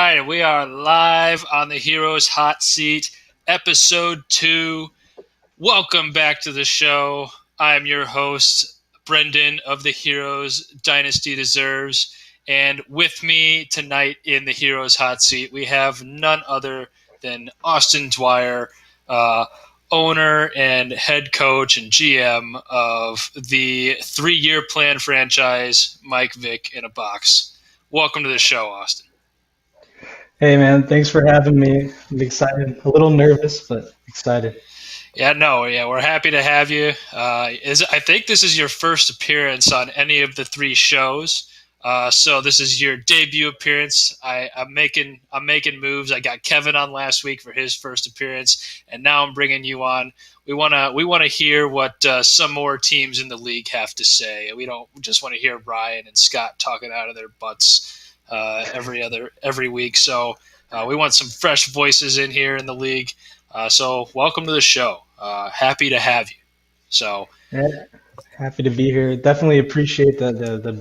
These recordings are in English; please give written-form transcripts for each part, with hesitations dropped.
right, we are live on the Heroes Hot Seat, episode 2. Welcome back to the show. I am your host, Brendan of the Heroes Dynasty Deserves. And with me tonight in the Heroes Hot Seat, we have none other than Austin Dwyer, uh, owner and head coach and GM of the 3-year plan franchise, Mike Vick in a Box. Welcome to the show, Austin. Hey man, thanks for having me. I'm excited, a little nervous, but excited. We're happy to have you. I think this is your first appearance on any of the 3 shows. So this is your debut appearance. I'm making moves. I got Kevin on last week for his first appearance, and now I'm bringing you on. We wanna hear what some more teams in the league have to say. We don't just want to hear Ryan and Scott talking out of their butts every week. So we want some fresh voices in here in the league. So welcome to the show. Happy to have you. So Yeah, happy to be here. Definitely appreciate the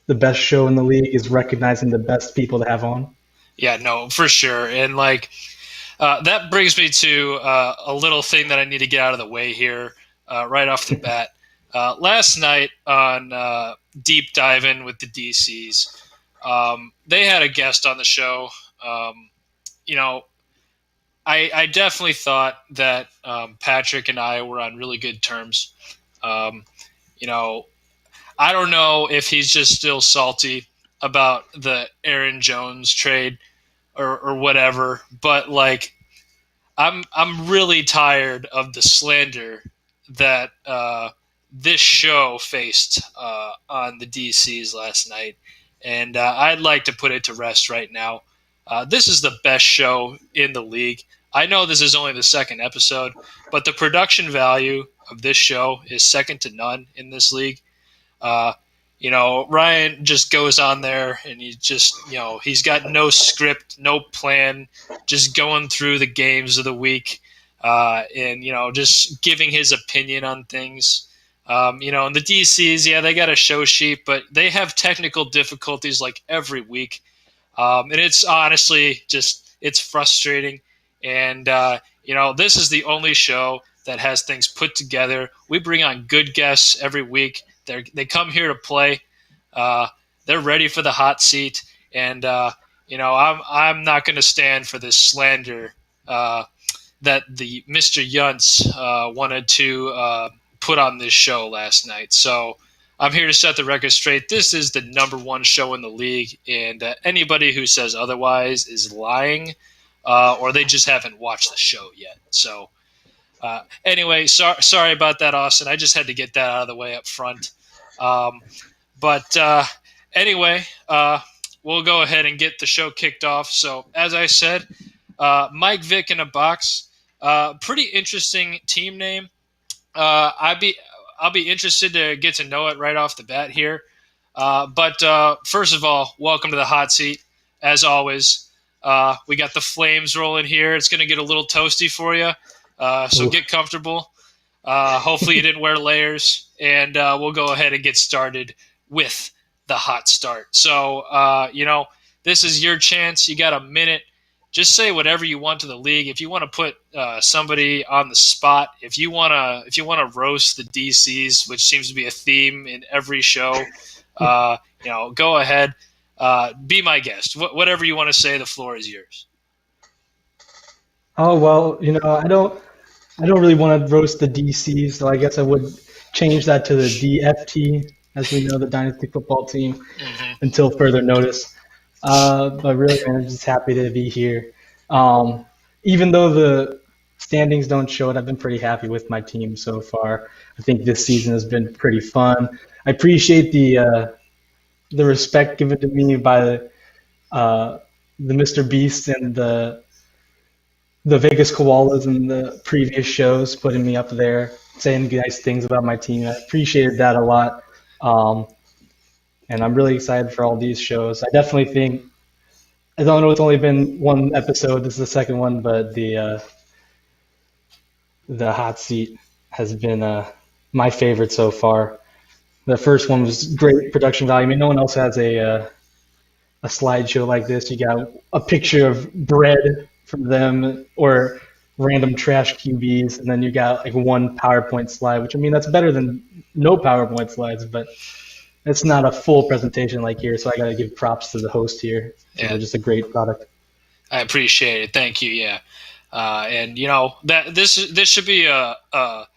best show in the league is recognizing the best people to have on. yeah, no, for sure. And that brings me to a little thing that I need to get out of the way here right off the bat. Last night on Deep Diving with the DCs, they had a guest on the show. You know, I definitely thought that Patrick and I were on really good terms. Um, you know, I don't know if he's just still salty about the Aaron Jones trade or whatever, but I'm really tired of the slander that this show faced on the DCs last night, and I'd like to put it to rest right now. This is the best show in the league. I know this is only the second episode, but the production value of this show is second to none in this league. Uh, Ryan just goes on there and he's got no script, no plan, just going through the games of the week, and just giving his opinion on things. And the DCs, yeah, they got a show sheet, but they have technical difficulties like every week. And it's honestly it's frustrating. And, this is the only show that has things put together. We bring on good guests every week. They come here to play. They're ready for the hot seat. And, I'm not going to stand for this slander that the Mr. Yuntz wanted to put on this show last night. So I'm here to set the record straight. This is the number 1 show in the league, and anybody who says otherwise is lying, or they just haven't watched the show yet. So anyway, sorry about that, Austin. I just had to get that out of the way up front. But anyway, we'll go ahead and get the show kicked off. So as I said, Mike Vick in a Box, pretty interesting team name. I'll be interested to get to know it right off the bat here. But first of all, welcome to the hot seat. As always, we got the flames rolling here. It's going to get a little toasty for you, so get comfortable. Hopefully you didn't wear layers, and we'll go ahead and get started with the hot start. So, this is your chance. You got a minute. Just say whatever you want to the league. If you want to put somebody on the spot, if you want to roast the DCs, which seems to be a theme in every show, go ahead. Be my guest. Whatever you want to say, the floor is yours. Oh well, I don't really want to roast the DCs, so I guess I would change that to the DFT, as we know, the Dynasty football team, until further notice. But really, man, I'm just happy to be here. Even though the standings don't show it, I've been pretty happy with my team so far. I think this season has been pretty fun. I appreciate the respect given to me by the Mr. Beast and the Vegas Koalas in the previous shows, putting me up there, saying nice things about my team. I appreciated that a lot. And I'm really excited for all these shows. I definitely think, I don't know, it's only been 1 episode. This is the second one, but the hot seat has been my favorite so far. The first one was great production value. I mean, no one else has a a slideshow like this. You got a picture of bread from them or random trash QBs, and then you got like one PowerPoint slide, which I mean that's better than no PowerPoint slides, but it's not a full presentation like here. So I got to give props to the host here. Yeah. Just a great product. I appreciate it. Thank you. Yeah. And that this should be a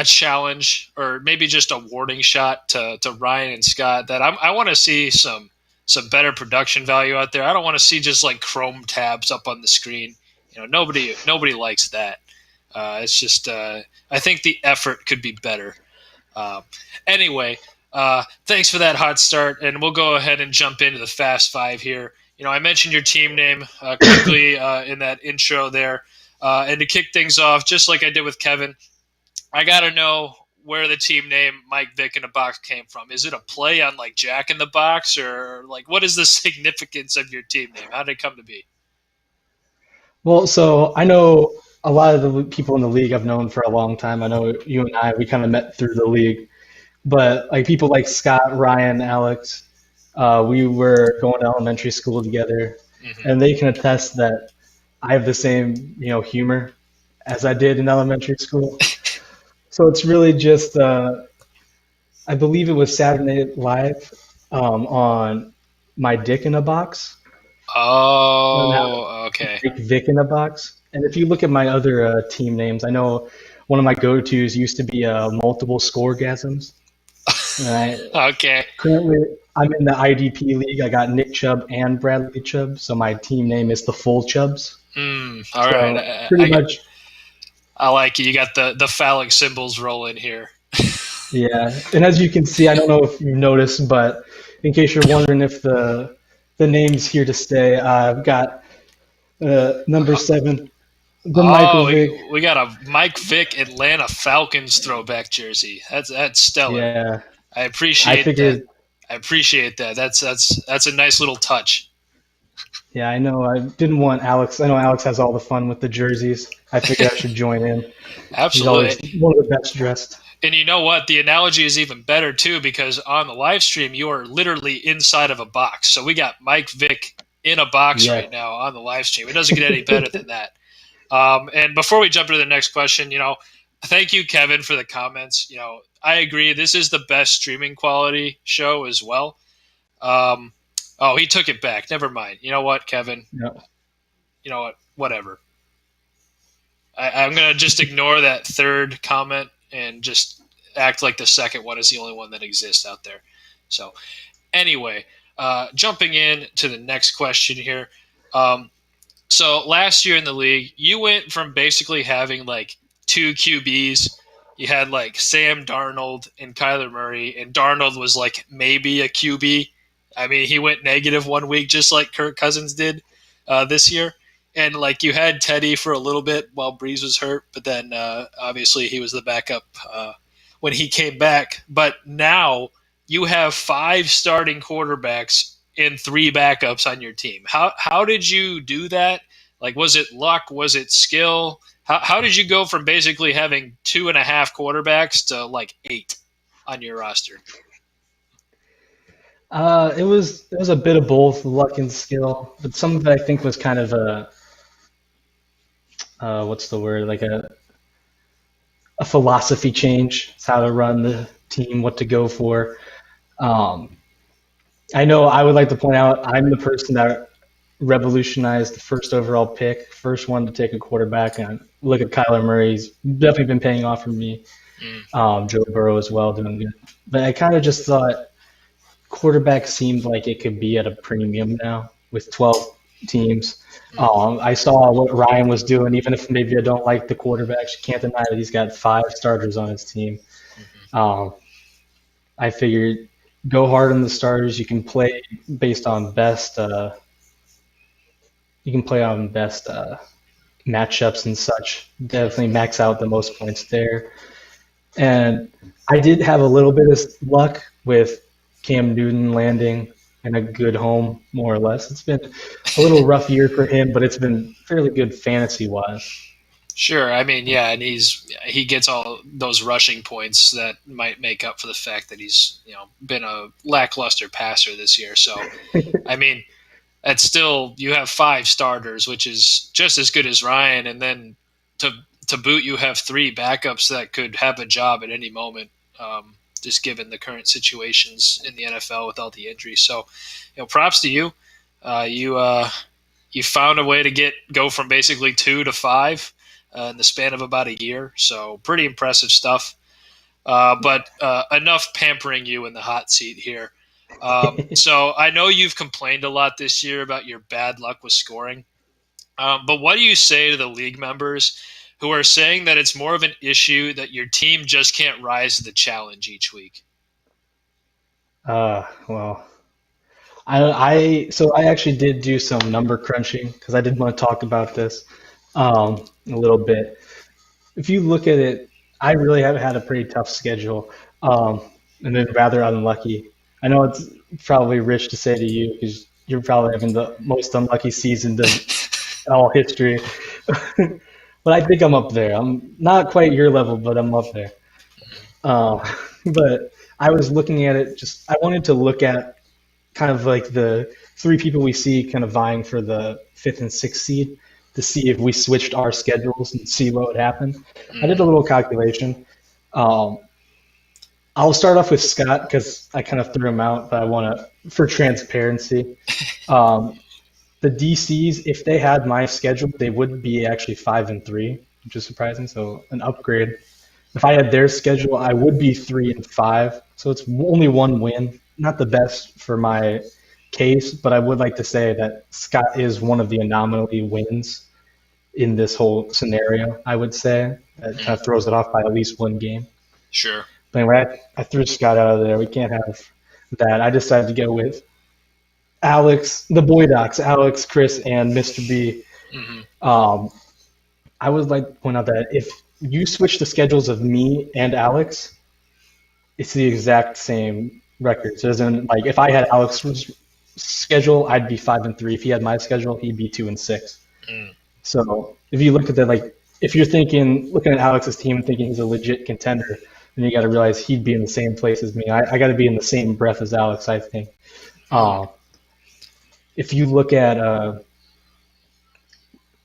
challenge or maybe just a warning shot to Ryan and Scott that I want to see some better production value out there. I don't want to see just like Chrome tabs up on the screen. Nobody likes that. It's just I think the effort could be better. Anyway, thanks for that hot start, and we'll go ahead and jump into the Fast Five here. I mentioned your team name quickly in that intro there, and to kick things off, just like I did with Kevin, I got to know where the team name Mike Vick in a Box came from. Is it a play on like Jack in the Box, or like what is the significance of your team name? How did it come to be? Well, so I know a lot of the people in the league I've known for a long time. I know you and we kind of met through the league, but like people like Scott, Ryan, Alex, we were going to elementary school together, and they can attest that I have the same, humor as I did in elementary school. So it's really just, I believe it was Saturday Night Live on My Dick in a Box. Oh, okay. Vick in a Box. And if you look at my other team names, I know one of my go-tos used to be multiple scoregasms. Okay. Currently, I'm in the IDP league. I got Nick Chubb and Bradley Chubb, so my team name is the Full Chubbs. All right. Pretty much. I like it. You got the phallic symbols rolling here. Yeah, and as you can see, I don't know if you noticed, but in case you're wondering if the name's here to stay, I've got number 7, Michael Vick. We got a Mike Vick Atlanta Falcons throwback jersey. That's stellar. Yeah, I appreciate that. I appreciate that. That's a nice little touch. Yeah, I know. I didn't want Alex. I know Alex has all the fun with the jerseys. I figured I should join in. Absolutely. He's always one of the best dressed. And you know what? The analogy is even better, too, because on the live stream, you are literally inside of a box. So we got Mike Vick in a box right now on the live stream. It doesn't get any better than that. And before we jump into the next question, thank you, Kevin, for the comments. I agree. This is the best streaming quality show as well. Oh, he took it back. Never mind. You know what, Kevin? No. You know what? Whatever. I'm going to just ignore that third comment and just act like the second one is the only one that exists out there. So anyway, jumping in to the next question here. So last year in the league, you went from basically having like 2 QBs. You had like Sam Darnold and Kyler Murray, and Darnold was like maybe a QB. I mean, he went negative one week just like Kirk Cousins did this year. And like you had Teddy for a little bit while Breeze was hurt, but then obviously he was the backup when he came back. But now you have 5 starting quarterbacks and 3 backups on your team. How did you do that? Like, was it luck? Was it skill? How did you go from basically having 2.5 quarterbacks to like 8 on your roster? It was a bit of both luck and skill, but some of it I think was kind of a what's the word, like a philosophy change. It's how to run the team, what to go for. I know I would like to point out I'm the person that revolutionized the first overall pick, first one to take a quarterback. And look at Kyler Murray; he's definitely been paying off for me. Joe Burrow as well, doing good. But I kind of just thought quarterback seemed like it could be at a premium now with 12 teams. I saw what Ryan was doing, even if maybe I don't like the quarterbacks. You can't deny that he's got 5 starters on his team. I figured go hard on the starters. You can play based on best. You can play on best matchups and such. Definitely max out the most points there. And I did have a little bit of luck with Cam Newton landing in a good home, more or less. It's been a little rough year for him, but it's been fairly good fantasy-wise. Sure. I mean, yeah, and he gets all those rushing points that might make up for the fact that he's been a lackluster passer this year. So, I mean, that's still you have 5 starters, which is just as good as Ryan, and then to to boot, you have 3 backups that could have a job at any moment. Just given the current situations in the NFL with all the injuries, so props to you. You found a way to go from basically 2 to 5 in the span of about a year. So pretty impressive stuff. But enough pampering you in the hot seat here. So I know you've complained a lot this year about your bad luck with scoring. But what do you say to the league members who are saying that it's more of an issue that your team just can't rise to the challenge each week? Well, so I actually did do some number crunching because I did want to talk about this a little bit. If you look at it, I really have had a pretty tough schedule, and been rather unlucky. I know it's probably rich to say to you because you're probably having the most unlucky season in all history. But I think I'm up there. I'm not quite your level, but I'm up there. Uh, but I was looking at it, just I wanted to look at kind of like the 3 people we see kind of vying for the 5th and 6th seed to see if we switched our schedules and see what would happen. I did a little calculation. Um, I'll start off with Scott because I kind of threw him out, but I want to, for transparency. Um, the DCs, if they had my schedule, they would be actually 5-3, which is surprising. So an upgrade. If I had their schedule, I would be 3-5. So it's only one win. Not the best for my case, but I would like to say that Scott is one of the anomaly wins in this whole scenario. I would say that kind of throws it off by at least one game. Sure. But anyway, I threw Scott out of there. We can't have that. I decided to go with Alex, the Boy Docs, Alex, Chris, and Mr. B. Um, I would like to point out that if you switch the schedules of me and Alex, it's the exact same record. So, as in, like, if I had Alex's schedule, I'd be 5-3. If he had my schedule, he'd be 2-6. So, if you look at that, like, if you're looking at Alex's team and thinking he's a legit contender, then you got to realize he'd be in the same place as me. I got to be in the same breath as Alex, I think. If you look at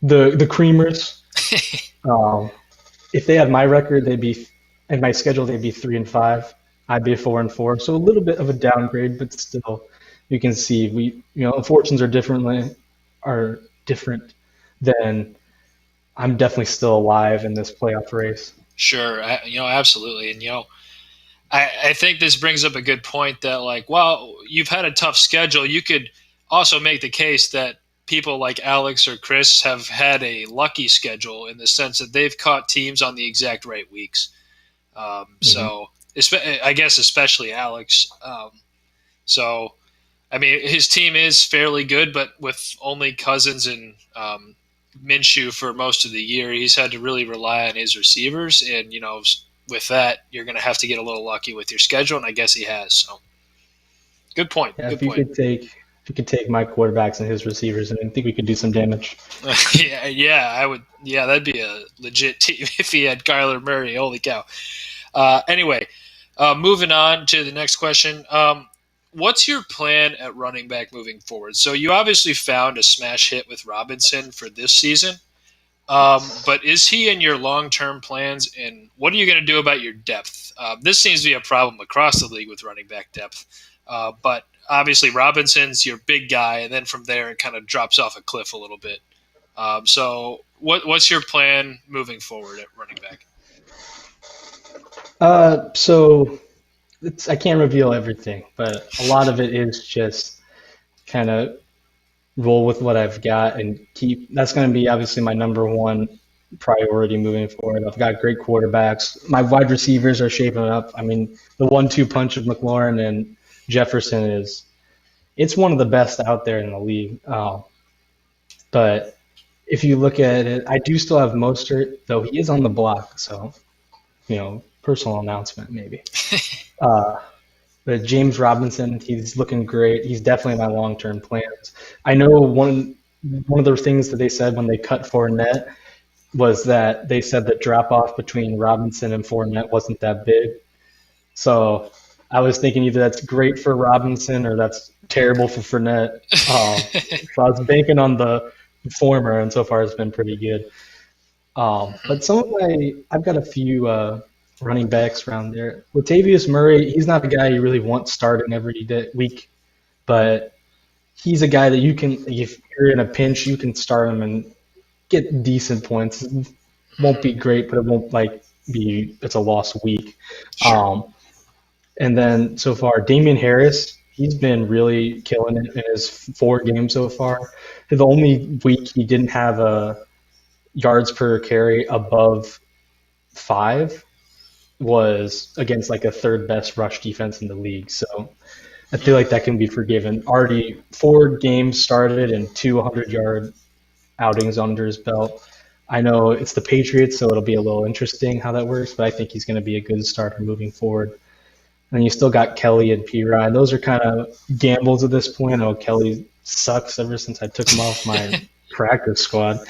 the Creamers, if they had my record, they'd be in my schedule. They'd be 3-5. I'd be 4-4. So a little bit of a downgrade, but still, you can see fortunes are different. Then I'm definitely still alive in this playoff race. Sure. Absolutely. And I think this brings up a good point that, like, while you've had a tough schedule, you could also make the case that people like Alex or Chris have had a lucky schedule in the sense that they've caught teams on the exact right weeks. So I guess especially Alex. So, I mean, his team is fairly good, but with only Cousins and Minshew for most of the year, he's had to really rely on his receivers. And, with that, you're going to have to get a little lucky with your schedule, and I guess he has. So, good point. Yeah, good if you point. could take my quarterbacks and his receivers, I think we could do some damage. Yeah, I would. Yeah, that'd be a legit team if he had Kyler Murray. Holy cow. Anyway, moving on to the next question. What's your plan at running back moving forward? So you obviously found a smash hit with Robinson for this season, but is he in your long-term plans, and what are you going to do about your depth? This seems to be a problem across the league with running back depth, but obviously Robinson's your big guy, and then from there it kind of drops off a cliff a little bit. So what's your plan moving forward at running back? So I can't reveal everything, but a lot of it is just kind of roll with what I've got and that's going to be obviously my number one priority moving forward. I've got great quarterbacks. My wide receivers are shaping up. I mean, the 1-2 punch of McLaurin and Jefferson it's one of the best out there in the league. But if you look at it, I do still have Mostert, though he is on the block. So, personal announcement maybe. But James Robinson, he's looking great. He's definitely my long-term plans. I know one of the things that they said when they cut Fournette was that they said the drop-off between Robinson and Fournette wasn't that big. So I was thinking either that's great for Robinson or that's terrible for Fournette. So I was banking on the former, and so far it's been pretty good. But I've got a few running backs around there. Latavius Murray, he's not a guy you really want starting every week, but he's a guy that you can, if you're in a pinch, you can start him and get decent points. It won't be great, but it won't it's a lost week. Sure. And then so far, Damian Harris, he's been really killing it in his 4 games so far. The only week he didn't have a yards per carry above 5 was against like a third best rush defense in the league. So I feel like that can be forgiven. Already 4 games started and 200-yard outings under his belt. I know it's the Patriots, so it'll be a little interesting how that works, but I think he's going to be a good starter moving forward. And you still got Kelly and P-Rod. Those are kind of gambles at this point. I know Kelly sucks ever since I took him off my practice squad.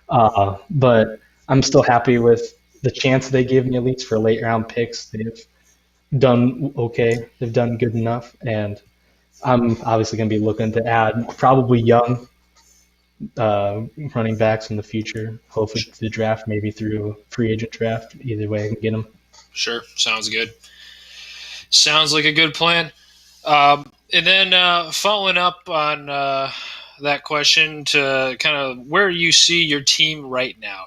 But I'm still happy with the chance they gave me, at least for late round picks. They've done okay. They've done good enough. And I'm obviously going to be looking to add probably young running backs in the future, hopefully to the draft, maybe through free agent draft. Either way, I can get them. Sure. Sounds good. Sounds like a good plan. And then following up on that question to kind of where you see your team right now,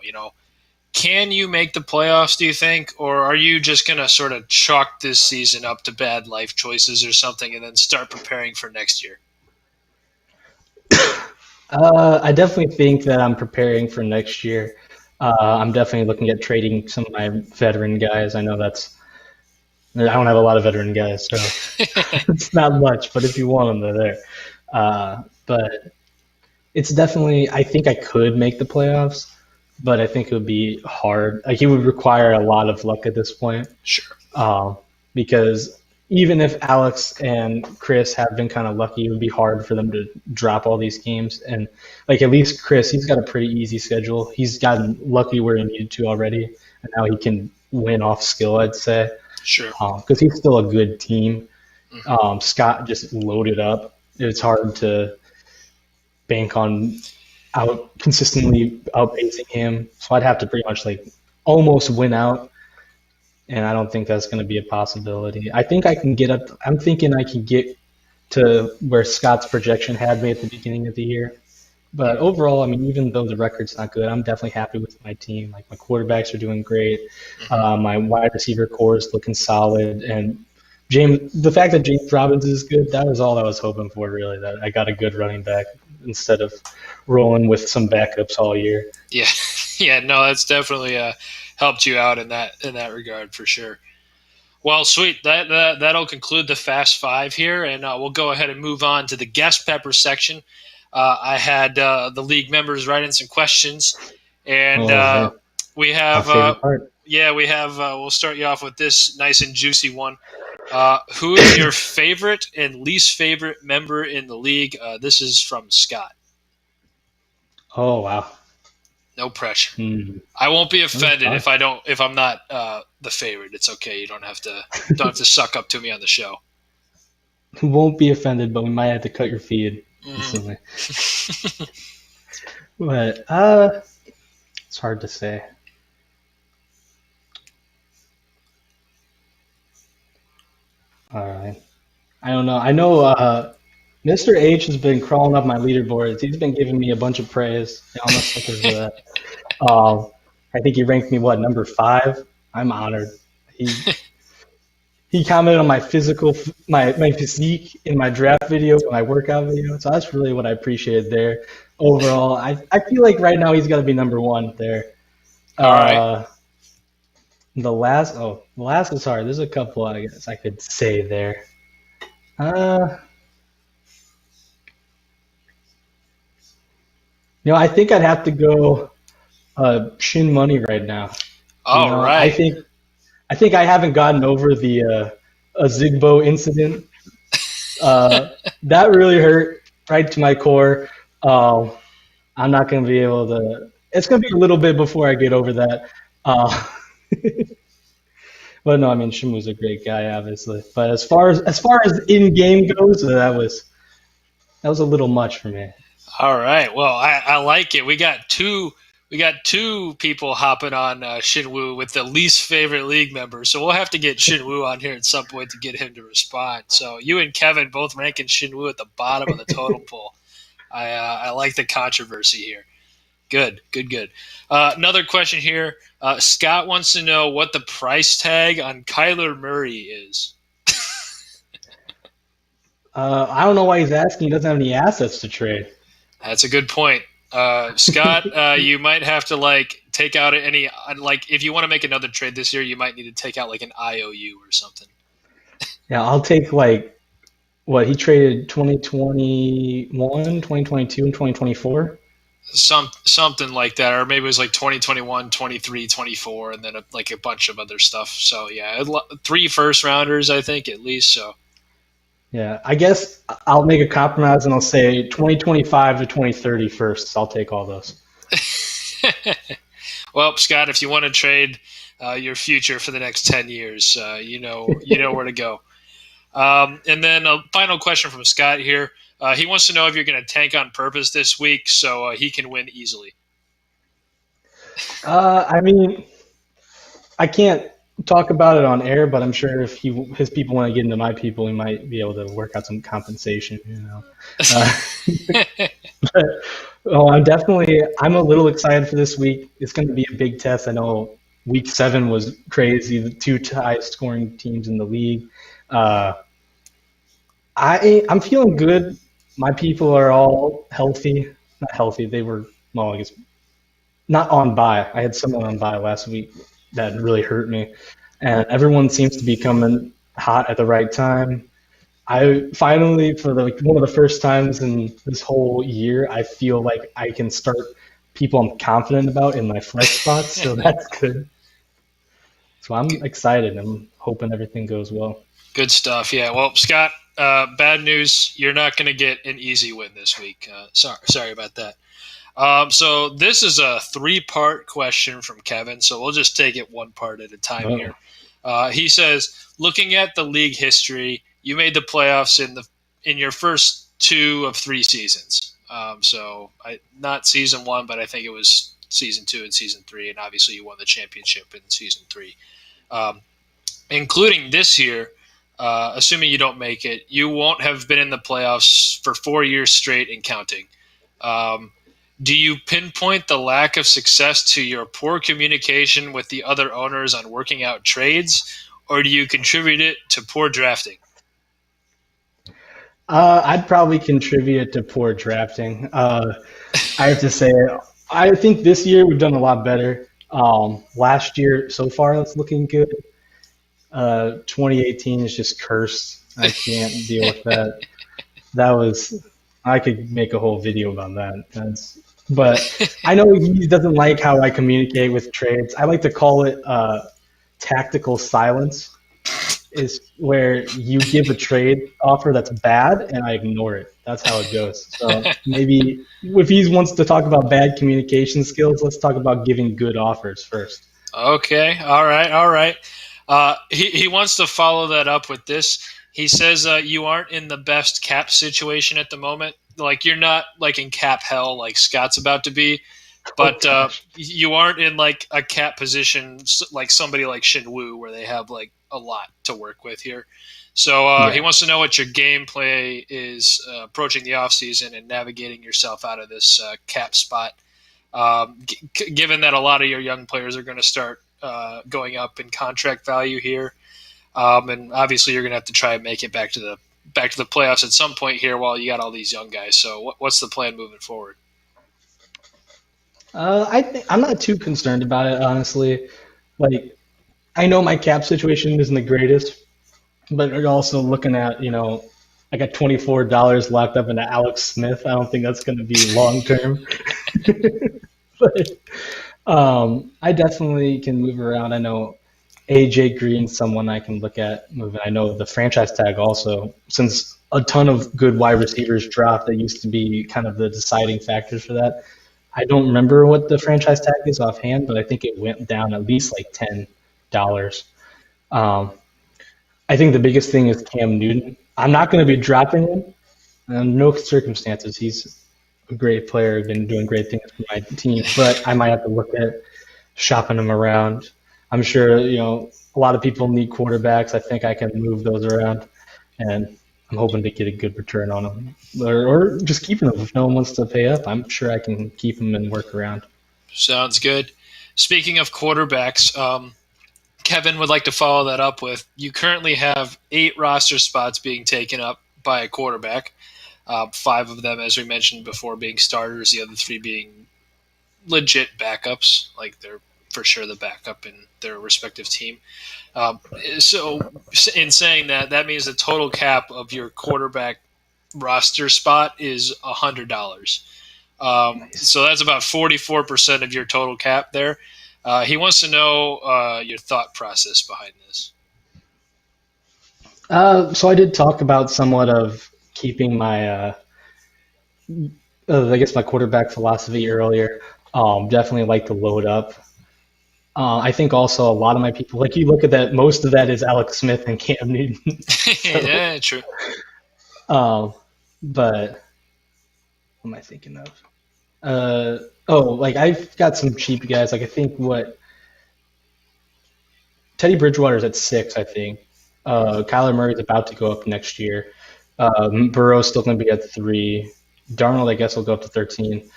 can you make the playoffs, do you think? Or are you just going to sort of chalk this season up to bad life choices or something and then start preparing for next year? I definitely think that I'm preparing for next year. I'm definitely looking at trading some of my veteran guys. I know I don't have a lot of veteran guys, so it's not much, but if you want them, they're there. But it's definitely, I think I could make the playoffs, but I think it would be hard. Like, it would require a lot of luck at this point. Sure. Because even if Alex and Chris have been kind of lucky, it would be hard for them to drop all these games. And like, at least Chris, he's got a pretty easy schedule. He's gotten lucky where he needed to already, and now he can win off skill, I'd say. Sure. Because he's still a good team. Scott just loaded up. It's hard to bank on consistently outpacing him. So I'd have to pretty much like almost win out. And I don't think that's going to be a possibility. I think I can get up. I'm thinking I can get to where Scott's projection had me at the beginning of the year. But overall, I mean, even though the record's not good, I'm definitely happy with my team. Like, my quarterbacks are doing great. My wide receiver core is looking solid. And the fact that James Robbins is good, that was all I was hoping for, really, that I got a good running back instead of rolling with some backups all year. Yeah. Yeah, no, that's definitely helped you out in that regard for sure. Well, sweet. That'll conclude the Fast Five here, and we'll go ahead and move on to the guest pepper section. I had the league members write in some questions, and we have we'll start you off with this nice and juicy one. Who is your favorite and least favorite member in the league? This is from Scott. Oh, wow. No pressure. I won't be offended if I'm not the favorite. It's okay. You don't have to suck up to me on the show. Won't be offended, but we might have to cut your feed. But it's hard to say. All right. I don't know. I know Mr. H has been crawling up my leaderboards. He's been giving me a bunch of praise. I'm not sucker for that. I think he ranked me, number 5? I'm honored. He commented on my physique in my draft video, my workout video. So that's really what I appreciated there. Overall, I feel like right now he's got to be number 1 there. All right. The last is hard. There's a couple I guess I could say there. I think I'd have to go Shin Money right now. All right. I think I haven't gotten over the Zigbo incident. That really hurt right to my core. I'm not going to be able to. It's going to be a little bit before I get over that. But no, I mean, Shimu's a great guy, obviously. But as far as in game goes, that was That was a little much for me. All right. Well, I like it. We got two people hopping on Shinwoo with the least favorite league member. So we'll have to get Shinwoo on here at some point to get him to respond. So you and Kevin both ranking Shinwoo at the bottom of the totem pole. I like the controversy here. Good, good, good. Another question here. Scott wants to know what the price tag on Kyler Murray is. I don't know why he's asking. He doesn't have any assets to trade. That's a good point. Scott, you might have to take out any if you want to make another trade this year, you might need to take out like an IOU or something. Yeah, I'll take what he traded 2021, 2022, and 2024. Something like that, or maybe it was like 2021, 23, 24, and then a bunch of other stuff. So yeah, 3 first rounders, I think at least. So Yeah, I guess I'll make a compromise and I'll say 2025 to 2030 first. So I'll take all those. Well, Scott, if you want to trade your future for the next 10 years, you know where to go. And then a final question from Scott here. He wants to know if you're going to tank on purpose this week so he can win easily. I mean, I can't talk about it on air, but I'm sure if his people want to get into my people, he might be able to work out some compensation. But, I'm a little excited for this week. It's going to be a big test. I know week 7 was crazy. The 2 highest scoring teams in the league. I'm feeling good. My people are all healthy. Not healthy. They were, well, I guess, not on bye. I had someone on bye last week that really hurt me. And everyone seems to be coming hot at the right time. I finally, for one of the first times in this whole year, I feel like I can start people I'm confident about in my flex spots. So that's good. So I'm excited. I'm hoping everything goes well. Good stuff. Yeah. Well, Scott, bad news. You're not going to get an easy win this week. Sorry about that. So this is a 3-part question from Kevin. So we'll just take it one part at a time here. He says, looking at the league history, you made the playoffs in your first 2 of 3 seasons. Not season 1, but I think it was season 2 and season 3, and obviously you won the championship in season 3. Including this year, assuming you don't make it, you won't have been in the playoffs for 4 years straight and counting. Do you pinpoint the lack of success to your poor communication with the other owners on working out trades, or do you contribute it to poor drafting? I'd probably contribute it to poor drafting. I have to say, I think this year we've done a lot better. Last year, so far, it's looking good. 2018 is just cursed. I can't deal with that. I could make a whole video about that. But I know he doesn't like how I communicate with trades. I like to call it tactical silence. Is where you give a trade offer that's bad and I ignore it. That's how it goes. So maybe if he wants to talk about bad communication skills, let's talk about giving good offers first. Okay. All right. He wants to follow that up with this. He says you aren't in the best cap situation at the moment. Like you're not like in cap hell like Scott's about to be, but you aren't in like a cap position like somebody like Shinwoo where they have like a lot to work with here. So he wants to know what your gameplay is approaching the offseason and navigating yourself out of this cap spot. Given that a lot of your young players are going to start going up in contract value here, and obviously you're going to have to try and make it back to the playoffs at some point here while you got all these young guys. So what's the plan moving forward? I'm not too concerned about it, honestly. Like, I know my cap situation isn't the greatest, but you're also looking at, I got $24 locked up into Alex Smith. I don't think that's going to be long term. But I definitely can move around. I know AJ Green's someone I can look at moving. I know the franchise tag also, since a ton of good wide receivers dropped, that used to be kind of the deciding factors for that. I don't remember what the franchise tag is offhand, but I think it went down at least like $10. I think the biggest thing is Cam Newton. I'm not going to be dropping him. no circumstances. He's a great player, been doing great things for my team, but I might have to look at shopping him around. I'm sure, a lot of people need quarterbacks. I think I can move those around, and I'm hoping to get a good return on them. Or just keeping them. If no one wants to pay up, I'm sure I can keep them and work around. Sounds good. Speaking of quarterbacks, Kevin would like to follow that up with, you currently have 8 roster spots being taken up by a quarterback. 5 of them, as we mentioned before, being starters, the other 3 being legit backups, like they're for sure the backup in their respective team. So in saying that, that means the total cap of your quarterback roster spot is $100. Nice. So that's about 44% of your total cap there. He wants to know your thought process behind this. So I did talk about somewhat of keeping my, I guess my quarterback philosophy earlier. Definitely like to load up. I think also a lot of my people, like you look at that, most of that is Alex Smith and Cam Newton. So, Yeah, true. but what am I thinking of? Like I've got some cheap guys. Like I think Teddy Bridgewater's at 6, I think. Kyler Murray's about to go up next year. Burrow's still going to be at 3. Darnold, I guess, will go up to 13.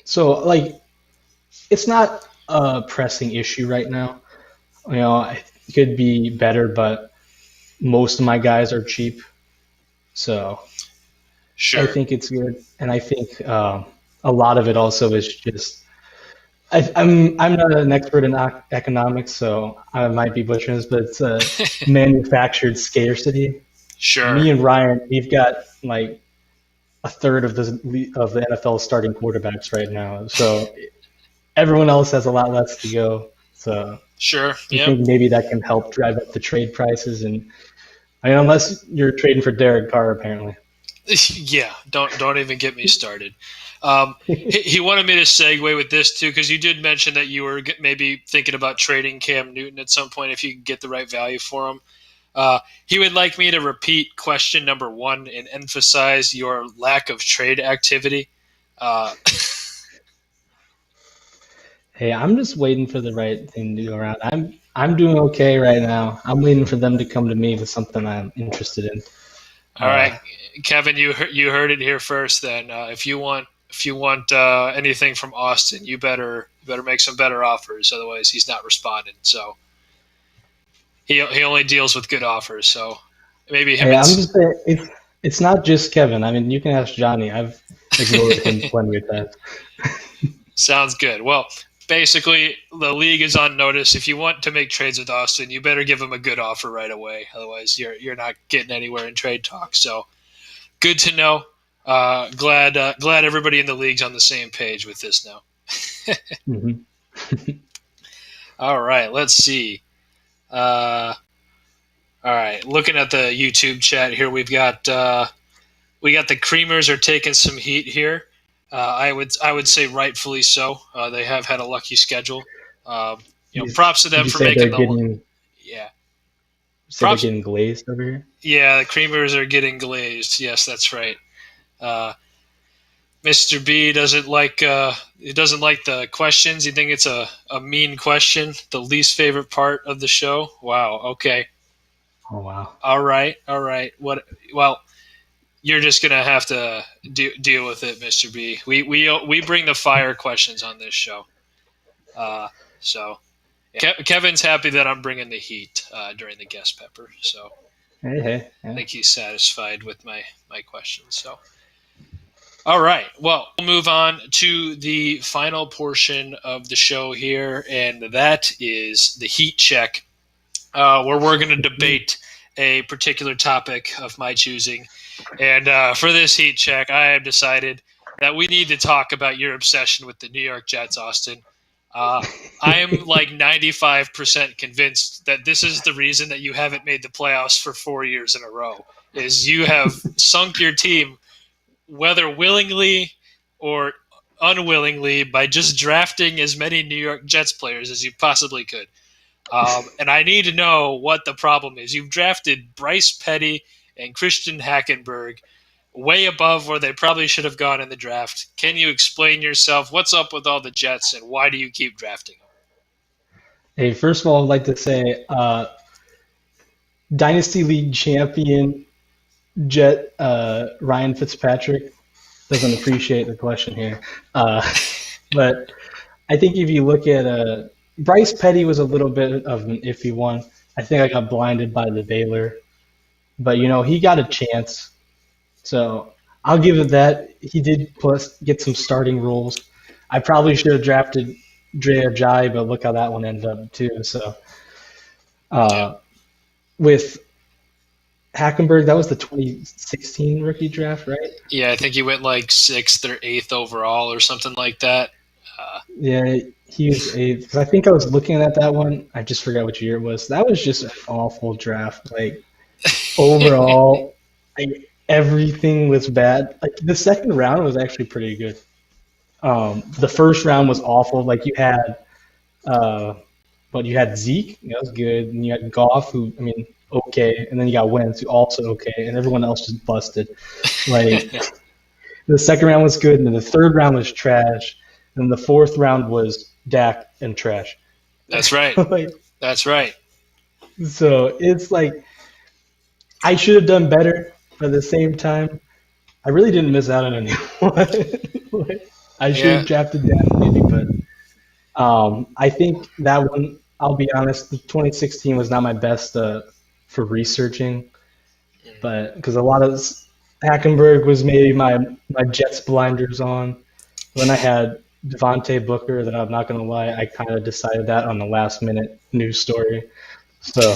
So, like, it's not a pressing issue right now. It could be better, but most of my guys are cheap. So Sure. I think it's good. And I think a lot of it also is just I'm not an expert in economics, so I might be butchering this, but it's manufactured scarcity. Sure. Me and Ryan, we've got like a third of the NFL starting quarterbacks right now, so everyone else has a lot less to go. So Sure. I Yeah. think maybe that can help drive up the trade prices, and unless you're trading for Derek Carr, apparently. Yeah. Don't even get me started. He wanted me to segue with this too, because you did mention that you were maybe thinking about trading Cam Newton at some point if you could get the right value for him. He would like me to repeat question number 1 and emphasize your lack of trade activity. Hey, I'm just waiting for the right thing to go around. I'm doing okay right now. I'm waiting for them to come to me with something I'm interested in. All right, Kevin, you heard it here first. Then, if you want anything from Austin, you better make some better offers. Otherwise, he's not responding. So he only deals with good offers. So maybe him. Hey, I'm just saying, it's not just Kevin. I mean, you can ask Johnny. I've ignored him plenty of times. Sounds good. Well, basically, the league is on notice. If you want to make trades with Austin, you better give him a good offer right away. Otherwise, you're not getting anywhere in trade talks. So, good to know. Glad everybody in the league's on the same page with this now. Mm-hmm. All right, let's see. All right, looking at the YouTube chat here, we got the Creamers are taking some heat here. I would say rightfully so. They have had a lucky schedule. Props to them for making the. Yeah. They're getting glazed over here. Yeah, the Creamers are getting glazed. Yes, that's right. Mr. B doesn't like the questions. You think it's a mean question? The least favorite part of the show? Wow. Okay. Oh wow. All right. What? Well, you're just gonna have to deal with it, Mr. B. We bring the fire questions on this show. So Kevin's happy that I'm bringing the heat during the guest pepper. So hey. Yeah. I think he's satisfied with my questions. So. All right. Well, we'll move on to the final portion of the show here, and that is the heat check, where we're going to debate a particular topic of my choosing. And for this heat check, I have decided that we need to talk about your obsession with the New York Jets, Austin. I am like 95% convinced that this is the reason that you haven't made the playoffs for 4 years in a row, is you have sunk your team, whether willingly or unwillingly, by just drafting as many New York Jets players as you possibly could. And I need to know what the problem is. You've drafted Bryce Petty and Christian Hackenberg way above where they probably should have gone in the draft. Can you explain yourself? What's up with all the Jets, and why do you keep drafting them? Hey, first of all, I'd like to say Dynasty League champion Jet Ryan Fitzpatrick doesn't appreciate the question here. But I think if you look at Bryce Petty was a little bit of an iffy one. I think I got blinded by the Baylor, but he got a chance, so I'll give it that. He did plus get some starting roles. I probably should have drafted Dre Ajayi, but look how that one ended up too. So with Hackenberg, that was the 2016 rookie draft, right? Yeah, I think he went like 6th or 8th overall or something like that. Yeah, he was 8th. Because I think I was looking at that one. I just forgot which year it was. That was just an awful draft. Like, overall, everything was bad. Like, the second round was actually pretty good. The first round was awful. Like, you had Zeke, that was good, and you had Goff, who, okay, and then you got Wentz, who also okay, and everyone else just busted. Like, the second round was good, and then the third round was trash, and the fourth round was Dak and trash. That's right. That's right. So it's like I should have done better, but at the same time, I really didn't miss out on anyone. I should have drafted Dak maybe, but I think that one, I'll be honest, the 2016 was not my best for researching, but because a lot of Hackenberg was maybe my Jets blinders on. When I had Devontae Booker, that I'm not going to lie, I kind of decided that on the last minute news story. So,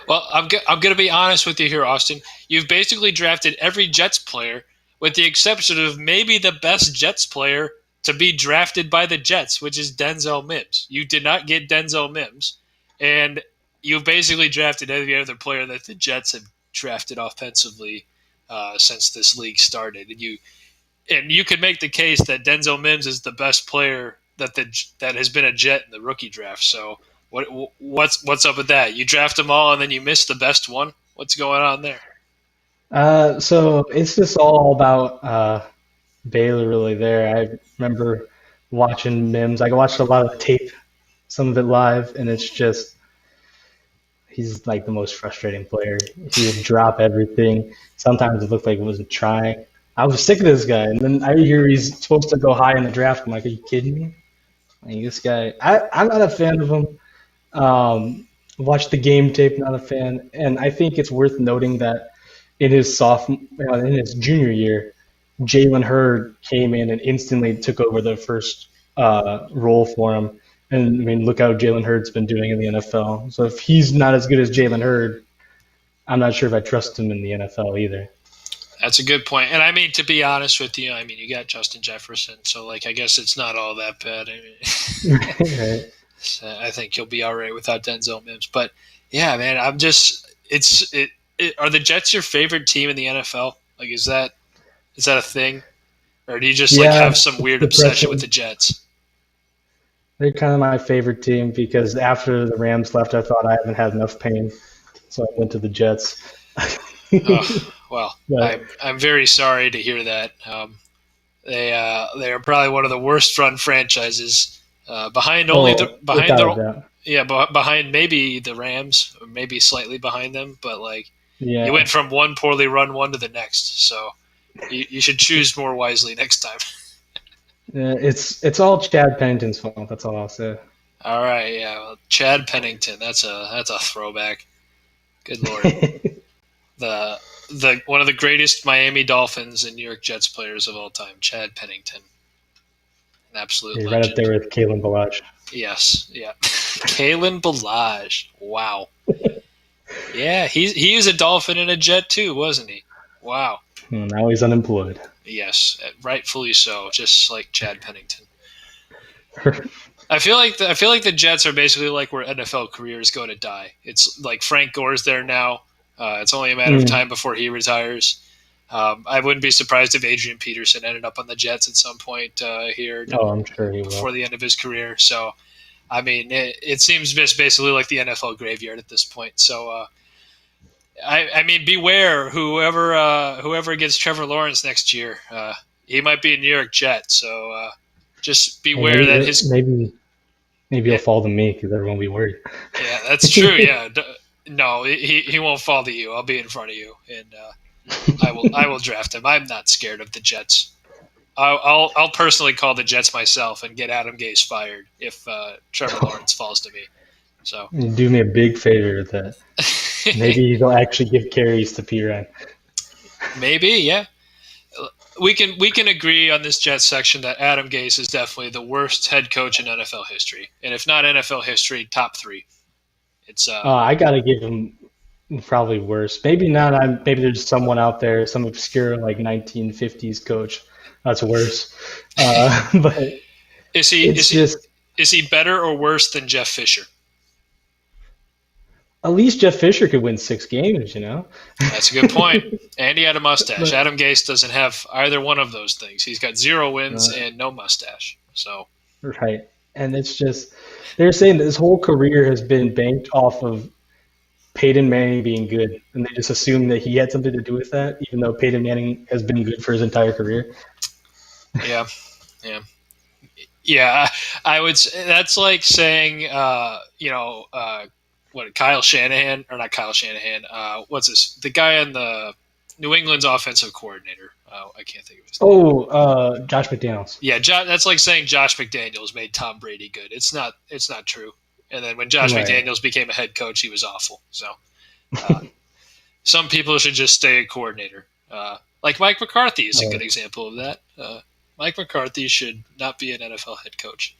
well, I'm going to be honest with you here, Austin. You've basically drafted every Jets player, with the exception of maybe the best Jets player to be drafted by the Jets, which is Denzel Mims. You did not get Denzel Mims, and you've basically drafted every other player that the Jets have drafted offensively since this league started. And you could make the case that Denzel Mims is the best player that has been a Jet in the rookie draft. So what's up with that? You draft them all and then you miss the best one? What's going on there? So it's just all about Baylor really there. I remember watching Mims. I watched a lot of tape, some of it live, and it's just he's like the most frustrating player. He would drop everything. Sometimes it looked like he wasn't trying. I was sick of this guy, and then I hear he's supposed to go high in the draft. I'm like, are you kidding me? Like, this guy, I'm not a fan of him. Watched the game tape, not a fan, and I think it's worth noting that in his junior year, Jalen Hurd came in and instantly took over the first role for him. And, look how Jalen Hurd's been doing in the NFL. So if he's not as good as Jalen Hurd, I'm not sure if I trust him in the NFL either. That's a good point. And, to be honest with you, you got Justin Jefferson. So, I guess it's not all that bad. Right. So I think he'll be all right without Denzel Mims. But, yeah, man, are the Jets your favorite team in the NFL? Is that a thing? Or do you just have some weird obsession with the Jets? They're kind of my favorite team because after the Rams left, I thought I haven't had enough pain. So I went to the Jets. Well, I'm very sorry to hear that. They are probably one of the worst run franchises behind maybe the Rams, or maybe slightly behind them. But you went from one poorly run one to the next. So you should choose more wisely next time. Yeah, it's all Chad Pennington's fault. That's all I'll say. All right, yeah. Well, Chad Pennington, that's a throwback. Good Lord. the one of the greatest Miami Dolphins and New York Jets players of all time, Chad Pennington. An absolute legend. Right up there with Kalen Ballage. Yes, yeah. Kalen Ballage. Wow. Yeah, he was a Dolphin and a Jet too, wasn't he? Wow. Now he's unemployed. Yes, rightfully so, just like Chad Pennington. I feel like the Jets are basically like where NFL careers go to die. It's like Frank Gore's there now. It's only a matter of time before he retires. I wouldn't be surprised if Adrian Peterson ended up on the Jets at some point here. I'm sure he will. Before the end of his career. So, it seems just basically like the NFL graveyard at this point. So, I mean, beware whoever gets Trevor Lawrence next year. He might be a New York Jet, so just Hey, beware that his. maybe he'll Yeah, fall to me because everyone will be worried. yeah, that's true. Yeah, no, he won't fall to you. I'll be in front of you, and I will draft him. I'm not scared of the Jets. I'll personally call the Jets myself and get Adam Gase fired if Trevor Lawrence falls to me. So You do me a big favor that maybe they'll actually give carries to Piran. maybe, yeah. We can agree on this Jets section that Adam Gase is definitely the worst head coach in NFL history, and if not NFL history, top three. It's I gotta give him probably worse. Maybe not. Maybe there's someone out there, some obscure like 1950s coach that's worse. But is he it's is he just is he better or worse than Jeff Fisher? at least Jeff Fisher could win 6 games. That's a good point. And he had a mustache. But Adam Gase doesn't have either one of those things. He's got 0 wins uh, and no mustache. So right, and it's just they're saying that his whole career has been banked off of Peyton Manning being good, and they just assume that he had something to do with that, even though Peyton Manning has been good for his entire career. yeah, yeah. Yeah, I would. That's like saying, what Kyle Shanahan or not Kyle Shanahan? What's this? The guy on the New England's offensive coordinator. I can't think of his name. Oh, Josh McDaniels. Yeah, that's like saying Josh McDaniels made Tom Brady good. It's not. It's not true. And then when Josh Right. McDaniels became a head coach, he was awful. So some people should just stay a coordinator. Like Mike McCarthy is a good example of that. Mike McCarthy should not be an NFL head coach.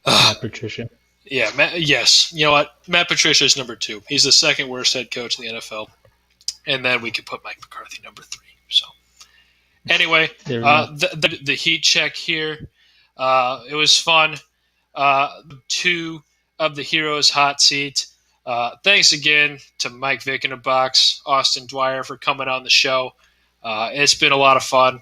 Matt Patricia. Yeah, yes. You know what? Matt Patricia is number 2. He's the second worst head coach in the NFL. And then we could put Mike McCarthy number 3. So anyway, There we go. the heat check here. It was fun. 2 of the heroes hot seat. Thanks again to Mike Vick in a box, Austin Dwyer for coming on the show. It's been a lot of fun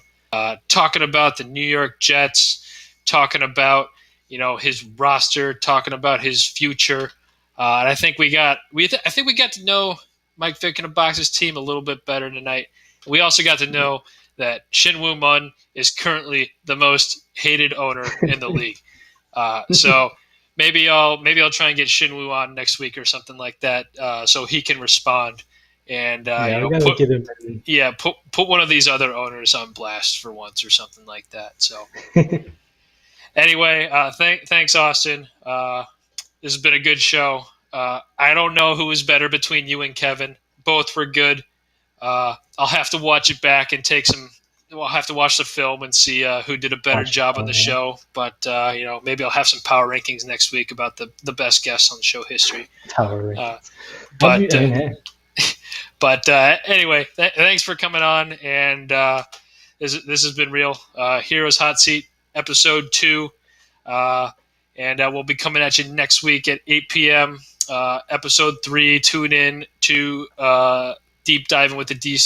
talking about the New York Jets, talking about his roster, talking about his future. And I think we got to know Mike Vick in a box's team a little bit better tonight. We also got to know that Shin Woo Mun is currently the most hated owner in the league. So maybe I'll try and get Shin Woo on next week or something like that, so he can respond and We gotta get him in. put one of these other owners on blast for once or something like that. So anyway, thanks Austin. This has been a good show. I don't know who was better between you and Kevin. Both were good. I'll have to watch it back and I'll have to watch the film and see who did a better job on the show. But maybe I'll have some power rankings next week about the best guests on the show history. Power rankings. But anyway, thanks for coming on. And this has been real. Heroes Hot Seat, episode 2. And we'll be coming at you next week at 8 p.m. Episode 3. Tune in to deep diving with the DC.